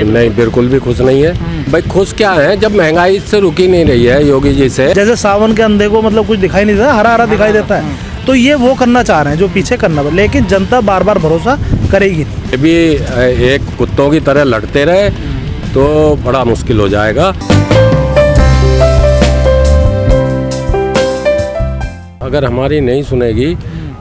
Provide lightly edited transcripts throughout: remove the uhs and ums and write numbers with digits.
नहीं, बिल्कुल भी खुश नहीं है। भाई खुश क्या है जब महंगाई से रुकी नहीं रही है योगी जी से। जैसे सावन के अंधे को मतलब कुछ दिखाई नहीं देता, हरा हरा दिखाई देता है, तो ये वो करना चाह रहे हैं जो पीछे करना है, लेकिन जनता बार बार भरोसा करेगी नहीं। ये भी एक कुत्तों की तरह लड़ते रहे तो बड़ा मुश्किल हो जाएगा। अगर हमारी नहीं सुनेगी,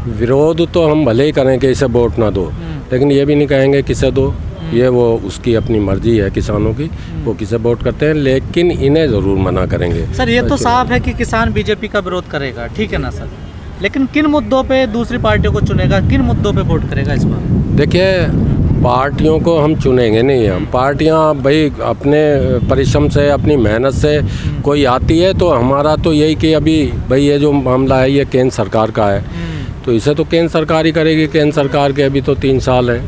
विरोध तो हम भले ही करें कि इसे वोट ना दो, लेकिन ये भी नहीं कहेंगे किसे दो। ये वो उसकी अपनी मर्जी है किसानों की, वो किसे वोट करते हैं, लेकिन इन्हें ज़रूर मना करेंगे। सर ये तो साफ है कि किसान बीजेपी का विरोध करेगा, ठीक है ना सर, लेकिन किन मुद्दों पे दूसरी पार्टियों को चुनेगा, किन मुद्दों पे वोट करेगा इस बार? देखिए, पार्टियों को हम चुनेंगे नहीं। हम पार्टियां भाई अपने परिश्रम से, अपनी मेहनत से कोई आती है, तो हमारा तो यही कि अभी भाई ये जो मामला है ये केंद्र सरकार का है, तो इसे तो केंद्र सरकार ही करेगी। केंद्र सरकार के अभी तो 3 साल है,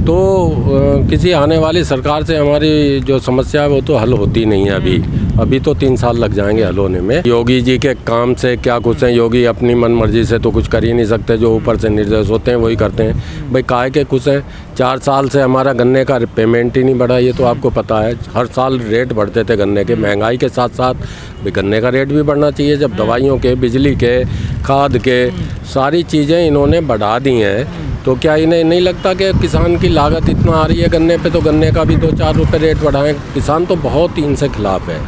तो किसी आने वाली सरकार से हमारी जो समस्या है वो तो हल होती नहीं है। अभी तो 3 साल लग जाएंगे हल होने में। योगी जी के काम से क्या कुछ है, योगी अपनी मन मर्जी से तो कुछ कर ही नहीं सकते, जो ऊपर से निर्देश होते हैं वही करते हैं। भाई काहे के खुश हैं? 4 साल से हमारा गन्ने का पेमेंट ही नहीं बढ़ा, ये तो आपको पता है। हर साल रेट बढ़ते थे गन्ने के, महंगाई के साथ साथ भाई गन्ने का रेट भी बढ़ना चाहिए। जब दवाइयों के, बिजली के, खाद के, सारी चीज़ें इन्होंने बढ़ा दी हैं, तो क्या इन्हें नहीं लगता कि किसान की लागत इतना आ रही है गन्ने पे, तो गन्ने का भी 2-4 रुपये रेट बढ़ाएं? किसान तो बहुत इनसे खिलाफ है,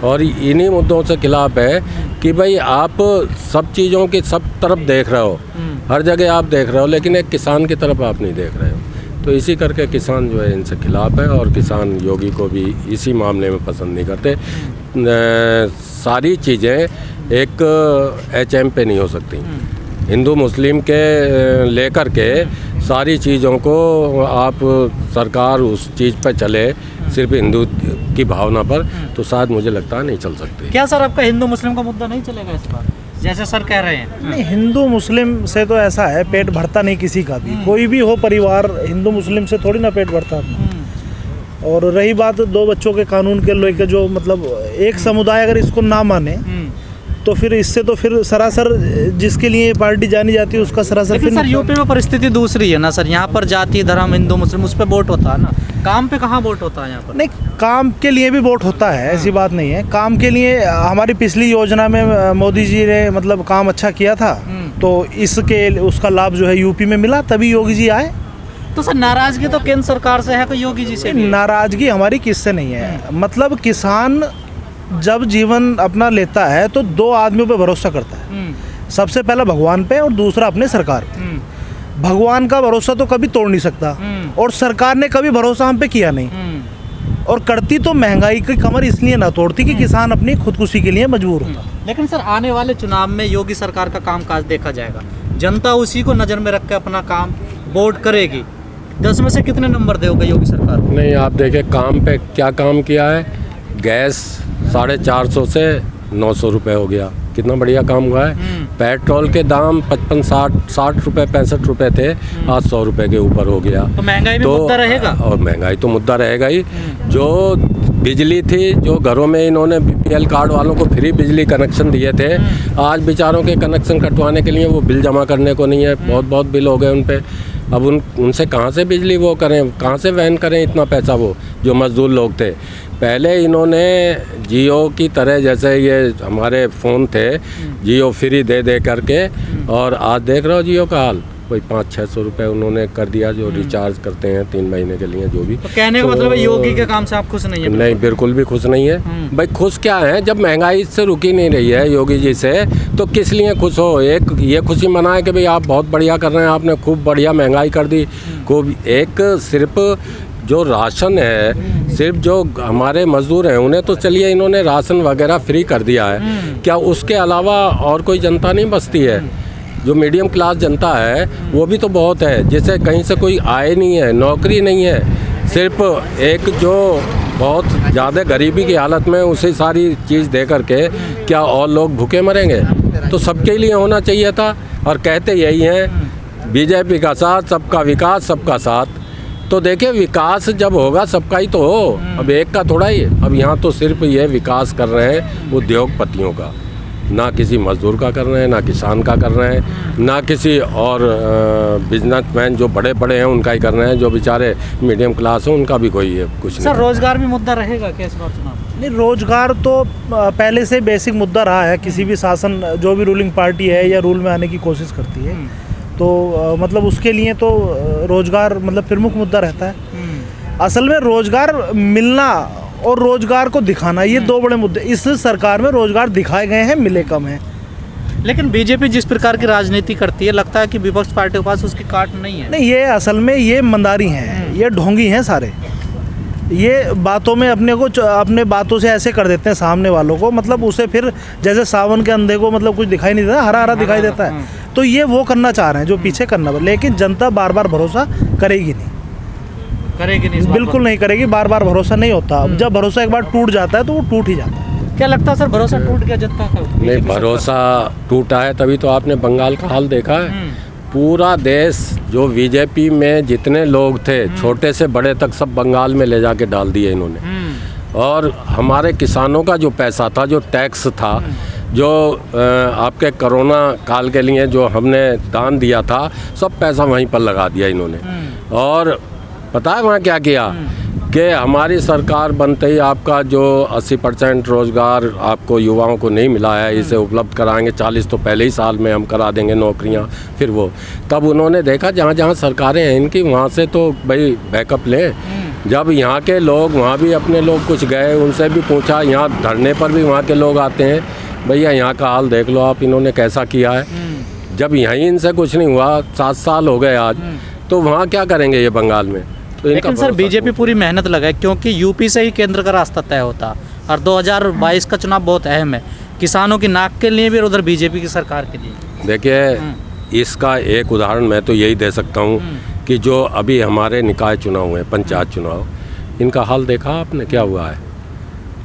और इन्हीं मुद्दों से खिलाफ है कि भाई आप सब चीज़ों की सब तरफ देख रहे हो, हर जगह आप देख रहे हो, लेकिन एक किसान की तरफ आप नहीं देख रहे हो। तो इसी करके किसान जो है इनसे खिलाफ है, और किसान योगी को भी इसी मामले में पसंद नहीं करते। सारी चीज़ें एक HM पे नहीं हो सकती। हिंदू मुस्लिम के लेकर के सारी चीज़ों को आप सरकार उस चीज़ पर चले सिर्फ हिंदू की भावना पर, तो शायद मुझे लगता है नहीं चल सकती। क्या सर आपका हिंदू मुस्लिम का मुद्दा नहीं चलेगा इस बार, जैसे सर कह रहे हैं? नहीं, हिंदू मुस्लिम से तो ऐसा है, पेट भरता नहीं किसी का भी, कोई भी हो परिवार, हिंदू मुस्लिम से थोड़ी ना पेट भरता है। और रही बात 2 बच्चों के कानून के लेकर, जो मतलब एक समुदाय अगर इसको ना माने तो फिर इससे तो फिर सरासर जिसके लिए पार्टी जानी जाती है उसका सरासर। लेकिन सर यूपी में परिस्थिति दूसरी है ना सर, यहाँ पर जाति धर्म हिंदू मुस्लिम उस पर वोट होता है ना, काम पे कहाँ वोट होता है यहाँ पर? नहीं, काम के लिए भी वोट होता है, ऐसी बात नहीं है। काम के लिए हमारी पिछली योजना में मोदी जी ने मतलब काम अच्छा किया था, तो इसके उसका लाभ जो है यूपी में मिला, तभी योगी जी आए। तो सर नाराजगी तो केंद्र सरकार से है कि योगी जी से? नाराजगी हमारी किससे नहीं है। मतलब किसान जब जीवन अपना लेता है तो 2 आदमियों पे भरोसा करता है, सबसे पहला भगवान पे और दूसरा अपने सरकार पे। भगवान का भरोसा तो कभी तोड़ नहीं सकता, और सरकार ने कभी भरोसा हम पे किया नहीं, और करती तो महंगाई की कमर इसलिए ना तोड़ती कि किसान अपनी खुदकुशी के लिए मजबूर होता। लेकिन सर आने वाले चुनाव में योगी सरकार का कामकाज देखा जाएगा, जनता उसी को नज़र में रख के अपना काम वोट करेगी। 10 में से कितने नंबर दोगे योगी सरकार को? नहीं, आप देखें काम पे क्या काम किया है। गैस 450 से 900 रुपये हो गया, कितना बढ़िया काम हुआ है। पेट्रोल के दाम 55-60 रुपये 65 रुपये थे, आज 100 रुपये के ऊपर हो गया। तो महंगाई भी मुद्दा रहेगा, और महंगाई तो मुद्दा रहेगा ही। जो बिजली थी, जो घरों में इन्होंने BPL कार्ड वालों को फ्री बिजली कनेक्शन दिए थे, आज बेचारों के कनेक्शन कटवाने के लिए वो बिल जमा करने को नहीं है, बहुत बिल हो गए उन पर। अब उनसे कहाँ से बिजली वो करें, कहाँ से वहन करें इतना पैसा? वो जो मजदूर लोग थे, पहले इन्होंने जियो की तरह, जैसे ये हमारे फ़ोन थे, जियो फ्री दे करके, और आज देख रहे हो जियो का हाल, कोई 500-600 रुपये उन्होंने कर दिया जो रिचार्ज करते हैं 3 महीने के लिए, जो भी। तो कहने का मतलब योगी के काम से आप खुश नहीं है? नहीं, बिल्कुल भी खुश नहीं है। भाई खुश क्या है जब महंगाई से रुकी नहीं रही है योगी जी से, तो किस लिए खुश हो? एक ये खुशी मनाए कि भाई आप बहुत बढ़िया कर रहे हैं, आपने खूब बढ़िया महंगाई कर दी। खूब एक सिर्फ जो राशन है, सिर्फ जो हमारे मजदूर हैं उन्हें तो चलिए इन्होंने राशन वगैरह फ्री कर दिया है, क्या उसके अलावा और कोई जनता नहीं बचती है? जो मीडियम क्लास जनता है वो भी तो बहुत है, जैसे कहीं से कोई आय नहीं है, नौकरी नहीं है, सिर्फ एक जो बहुत ज़्यादा गरीबी की हालत में उसे सारी चीज़ दे करके क्या और लोग भूखे मरेंगे? तो सबके लिए होना चाहिए था, और कहते यही हैं बीजेपी का साथ, सबका विकास, सबका साथ। तो देखिए, विकास जब होगा सबका ही तो हो, अब एक का थोड़ा ही। अब यहाँ तो सिर्फ ये विकास कर रहे हैं उद्योगपतियों का, ना किसी मजदूर का कर रहे हैं, ना किसान का कर रहे हैं, ना किसी और बिजनेसमैन जो बड़े बड़े हैं उनका ही कर रहे हैं। जो बेचारे मीडियम क्लास हैं उनका भी कोई है कुछ सर नहीं। रोजगार भी मुद्दा रहेगा क्या इस बार चुनाव में? नहीं, रोजगार तो पहले से बेसिक मुद्दा रहा है। किसी भी शासन, जो भी रूलिंग पार्टी है या रूल में आने की कोशिश करती है, तो मतलब उसके लिए तो रोजगार मतलब प्रमुख मुद्दा रहता है। असल में रोजगार मिलना और रोजगार को दिखाना, ये दो बड़े मुद्दे इस सरकार में रोजगार दिखाए गए हैं, मिले कम हैं। लेकिन बीजेपी जिस प्रकार की राजनीति करती है, लगता है कि विपक्ष पार्टी के पास उसकी काट नहीं है। नहीं, ये असल में ये मंदारी हैं, ये ढोंगी हैं सारे। ये बातों में अपने बातों से ऐसे कर देते हैं सामने वालों को, मतलब उसे फिर जैसे सावन के अंधे को मतलब कुछ दिखाई नहीं देता, हरा हरा दिखाई देता है। तो ये वो करना चाह रहे हैं जो पीछे करना, लेकिन जनता बार बार भरोसा करेगी नहीं, करेगी नहीं इस बात बिल्कुल नहीं करेगी। बार बार भरोसा नहीं होता। जब भरोसा एक बार टूट जाता है तो वो टूट ही जाता है। पर। क्या लगता है सर, भरोसा टूट गया जनता का? नहीं, भरोसा टूटा है तभी तो आपने बंगाल का हाल देखा है। पूरा देश जो बीजेपी में जितने लोग थे, छोटे से बड़े तक, सब बंगाल में ले जाके डाल दिए इन्होंने। और हमारे किसानों का जो पैसा था, जो टैक्स था, जो आपके कोरोना काल के लिए जो हमने दान दिया था, सब पैसा वहीं पर लगा दिया इन्होंने। और पता है वहाँ क्या किया कि हमारी सरकार बनते ही आपका जो 80% रोज़गार आपको युवाओं को नहीं मिला है, इसे उपलब्ध कराएंगे। 40 तो पहले ही साल में हम करा देंगे नौकरियां। फिर वो तब उन्होंने देखा जहाँ जहाँ सरकारें हैं इनकी, वहाँ से तो भाई बैकअप लें। जब यहाँ के लोग, वहाँ भी अपने लोग कुछ गए, उनसे भी पूछा, यहाँ धरने पर भी वहाँ के लोग आते हैं, भैया यहाँ का हाल देख लो आप, इन्होंने कैसा किया है। जब यहीं इनसे कुछ नहीं हुआ, 7 साल हो गए आज, तो वहाँ क्या करेंगे ये बंगाल में? तो लेकिन सर बीजेपी पूरी मेहनत लगाए, क्योंकि यूपी से ही केंद्र का रास्ता तय होता, और 2022 का चुनाव बहुत अहम है, किसानों की नाक के लिए भी और उधर बीजेपी की सरकार के लिए। देखिए, इसका एक उदाहरण मैं तो यही दे सकता हूँ कि जो अभी हमारे निकाय चुनाव हुए, पंचायत चुनाव, इनका हाल देखा आपने क्या हुआ है।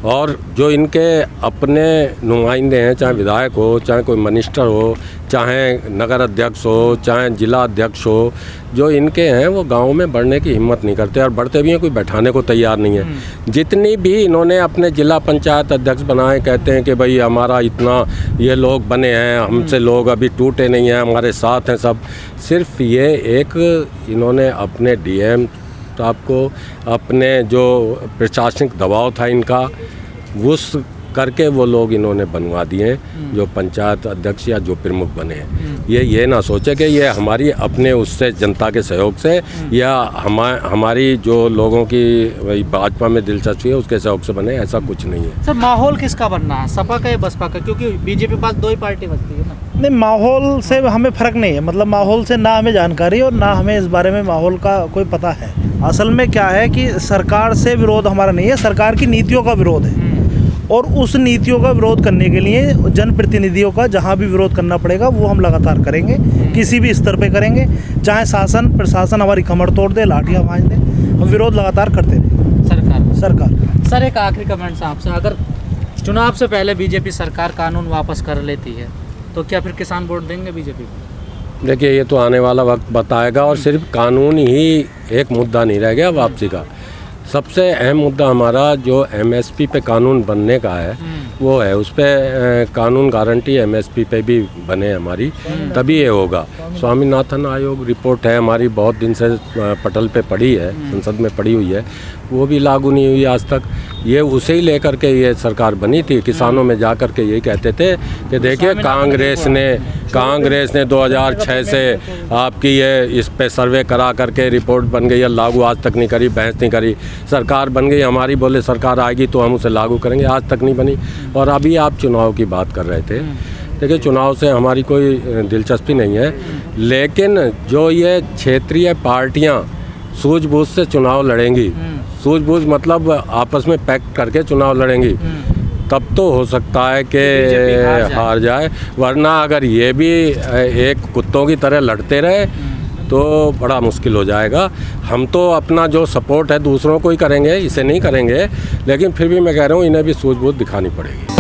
और जो इनके अपने नुमाइंदे हैं, चाहे विधायक हो, चाहे कोई मिनिस्टर हो, चाहे नगर अध्यक्ष हो, चाहे जिला अध्यक्ष हो, जो इनके हैं वो गांव में बढ़ने की हिम्मत नहीं करते, और बढ़ते भी हैं कोई बैठाने को तैयार नहीं है। जितनी भी इन्होंने अपने जिला पंचायत अध्यक्ष बनाए, कहते हैं कि भाई हमारा इतना ये लोग बने हैं, हमसे लोग अभी टूटे नहीं हैं, हमारे साथ हैं सब। सिर्फ ये एक इन्होंने अपने डीएम साहब को, अपने जो प्रशासनिक दबाव था इनका, उस करके वो लोग इन्होंने बनवा दिए जो पंचायत अध्यक्ष या जो प्रमुख बने हैं। ये ना सोचे कि ये हमारी अपने उससे जनता के सहयोग से या हमारी जो लोगों की वही भाजपा में दिलचस्पी है उसके सहयोग से बने, ऐसा कुछ नहीं है। सर माहौल किसका बनना है, सपा का या बसपा का? क्योंकि बीजेपी पास 2 ही पार्टी बचती है ना। नहीं, माहौल से हमें फ़र्क नहीं है, मतलब माहौल से ना हमें जानकारी और ना हमें इस बारे में माहौल का कोई पता है। असल में क्या है कि सरकार से विरोध हमारा नहीं है, सरकार की नीतियों का विरोध है। और उस नीतियों का विरोध करने के लिए जनप्रतिनिधियों का जहाँ भी विरोध करना पड़ेगा वो हम लगातार करेंगे, किसी भी स्तर पे करेंगे। चाहे शासन प्रशासन हमारी कमर तोड़ दे, लाठियाँ भांज दे, हम विरोध लगातार करते रहेंगे। सरकार सर एक आखिरी कमेंट आपसे, अगर चुनाव से पहले बीजेपी सरकार कानून वापस कर लेती है तो क्या फिर किसान वोट देंगे बीजेपी को? देखिए, ये तो आने वाला वक्त बताएगा। और सिर्फ कानून ही एक मुद्दा नहीं रह गया वापसी का। सबसे अहम मुद्दा हमारा जो एमएसपी पे कानून बनने का है वो है, उस पर कानून गारंटी एमएसपी पे भी बने हमारी, तभी ये होगा। स्वामीनाथन आयोग रिपोर्ट है हमारी, बहुत दिन से पटल पे पड़ी है, संसद में पड़ी हुई है, वो भी लागू नहीं हुई आज तक। ये उसे ही लेकर के ये सरकार बनी थी। किसानों में जा कर के यही कहते थे कि देखिए कांग्रेस ने 2006 से आपकी ये इस पे सर्वे करा करके रिपोर्ट बन गई है, लागू आज तक नहीं करी, बहस नहीं करी। सरकार बन गई हमारी, बोले सरकार आएगी तो हम उसे लागू करेंगे, आज तक नहीं बनी। और अभी आप चुनाव की बात कर रहे थे, देखिए चुनाव से हमारी कोई दिलचस्पी नहीं है, लेकिन जो ये क्षेत्रीय पार्टियां सूझबूझ से चुनाव लड़ेंगी, सूझबूझ मतलब आपस में पैक्ट करके चुनाव लड़ेंगी, तब तो हो सकता है कि हार जाए। वरना अगर ये भी एक कुत्तों की तरह लड़ते रहे तो बड़ा मुश्किल हो जाएगा। हम तो अपना जो सपोर्ट है दूसरों को ही करेंगे, इसे नहीं करेंगे, लेकिन फिर भी मैं कह रहा हूँ इन्हें भी सूझबूझ दिखानी पड़ेगी।